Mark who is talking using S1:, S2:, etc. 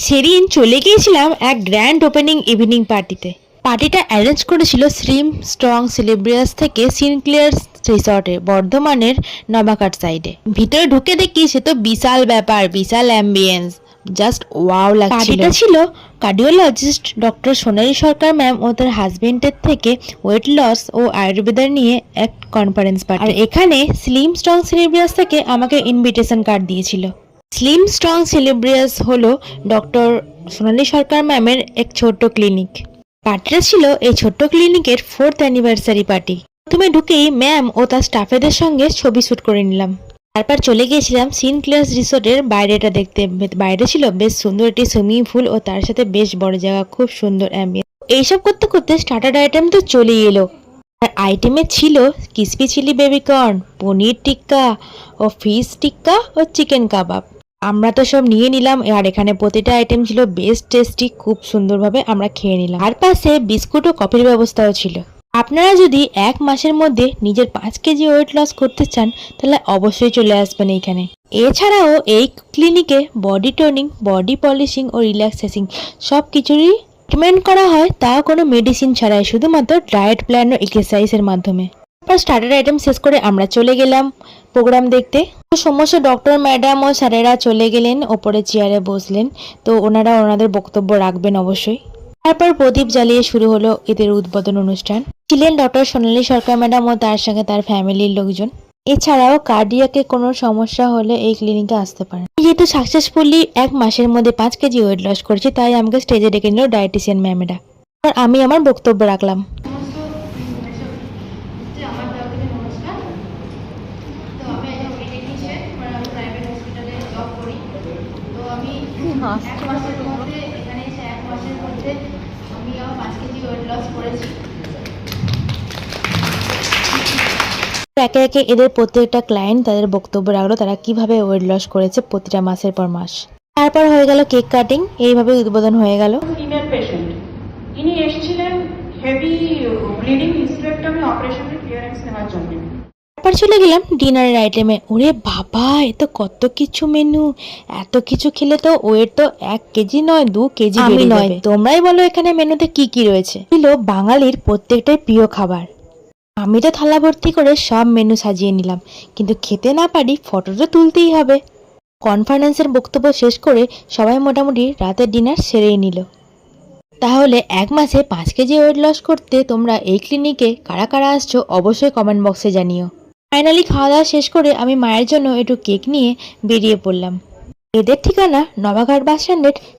S1: সেদিন চলে গিয়েছিলাম এক গ্র্যান্ড ওপেনিং ইভিনিং পার্টিতে। পার্টিটা অ্যারেঞ্জ করেছিল স্লিম স্ট্রং সেলিব্রিয়াস থেকে সিনক্লিয়ার্স রিসর্টে, বর্ধমানের নবাকাট সাইডে। ভিতরে ঢুকে দেখি সে তো বিশাল ব্যাপার, বিশাল অ্যাম্বিয়েন্স, জাস্ট ওয়াও লাগছিল। পার্টিটা ছিল কার্ডিওলজিস্ট ডক্টর সোনালী সরকার ম্যাম ও তার হাজবেন্ডের থেকে ওয়েট লস ও আয়ুর্বেদা নিয়ে এক কনফারেন্স পার্টি। আর এখানে স্লিম স্ট্রং সেলিব্রিয়াস থেকে আমাকে ইনভিটেশন কার্ড দিয়েছিল। স্লিম স্ট্রং সেলিব্রিয়াস হলো ডক্টর সোনালী সরকার ম্যামের এক ছোট্ট ক্লিনিক। পার্টিটা ছিল এই ছোট্ট ক্লিনিকের 4th অ্যানিভার্সারি পার্টি। প্রথমে ঢুকেই ম্যাম ও তার স্টাফেদের সঙ্গে ছবি শুট করে নিলাম। তারপর চলে গিয়েছিলাম সিনক্লিয়ার্স রিসোর্টের বাইরেটা দেখতে। বাইরে ছিল বেশ সুন্দর একটি সুইমিং পুল ও তার সাথে বেশ বড় জায়গা, খুব সুন্দর অ্যাম্বিয়েন্স। এইসব করতে করতে স্টার্টার আইটেম তো চলেই এলো। আর আইটেমে ছিল crispy chilli baby corn, paneer tikka ও ফিশ টিক্কা ও চিকেন কাবাব। আমরা তো সব নিয়ে নিলাম, আর এখানে প্রতিটা আইটেম ছিল বেশ টেস্টি, খুব সুন্দরভাবে আমরা খেয়ে নিলাম। আর পাশে বিস্কুট ও কফির ব্যবস্থাও ছিল। আপনারা যদি 1 মাসের মধ্যে নিজের 5 কেজি ওয়েট লস করতে চান তাহলে অবশ্যই চলে আসবেন এইখানে। এছাড়াও এই ক্লিনিকে বডি টোনিং, বডি পলিশিং ও রিল্যাক্সেশন সব কিছুরই ট্রিটমেন্ট করা হয়, তাও কোনো মেডিসিন ছাড়াই, শুধুমাত্র ডায়েট প্ল্যান ও এক্সারসাইজের মাধ্যমে। তারপর স্টার্টার আইটেম শেষ করে আমরা চলে গেলাম প্রোগ্রাম দেখতে। সমস্ত ডক্টর ম্যাডাম ও স্যারেরা চলে গেলেন, ওপরে চেয়ারে বসলেন। তো ওনারা ওনাদের বক্তব্য রাখবেন অবশ্যই। তারপর প্রদীপ জ্বালিয়ে শুরু হলো এদের উদ্বোধন অনুষ্ঠান। ছিলেন ডক্টর সোনালী সরকার ম্যাডাম ও তার সঙ্গে তার ফ্যামিলির লোকজন। এছাড়াও কার্ডিয়াকে কোনো সমস্যা হলে এই ক্লিনিকে আসতে পারেন। যেহেতু সাকসেসফুলি 1 মাসের মধ্যে 5 কেজি ওয়েট লস করেছি, তাই আমাকে স্টেজে ডেকে নিল ডায়েটিশিয়ান ম্যামেরা। আর আমি আমার বক্তব্য রাখলাম। একে একে এদের প্রত্যেকটা ক্লায়েন্ট তাদের বক্তব্য রাখলো, তারা কিভাবে ওয়েট লস করেছে প্রতিটা মাসের পর মাস। তারপর হয়ে গেল কেক কাটিং, এইভাবে উদ্বোধন হয়ে গেল।
S2: ফিমেল পেশেন্ট, ইনি এসেছিলেন হেভি ব্লিডিং হিস্টেরেক্টমি অপারেশনের ক্লিয়ারেন্স নেওয়ার জন্য।
S1: তারপর চলে গেলাম ডিনারের আইটেমে। ওরে বাবা, এ তো কত কিছু মেনু! এত কিছু খেলে তো ওয়েট তো 1 কেজি নয় 2 কেজি বেড়ে যাবে। তোমরাই বলো এখানে মেনুতে কি কি রয়েছে। ছিল বাঙালির প্রত্যেকটাই প্রিয় খাবার। আমি তো থালা ভর্তি করে সব মেনু সাজিয়ে নিলাম, কিন্তু খেতে না পারি ফটো তো তুলতেই হবে। কনফারেন্সের বক্তব্য শেষ করে সবাই মোটামুটি রাতের ডিনার সেরেই নিল। তাহলে 1 মাসে 5 কেজি ওয়েট লস করতে তোমরা এই ক্লিনিকে কারা কারা আসছো অবশ্যই কমেন্ট বক্সে জানিও। ফাইনালি খাওয়া দাওয়া শেষ করে আমি মায়ের জন্য একটু কেক নিয়ে বেরিয়ে পড়লাম। এদের ঠিকানা নবাঘাট বাস স্ট্যান্ডের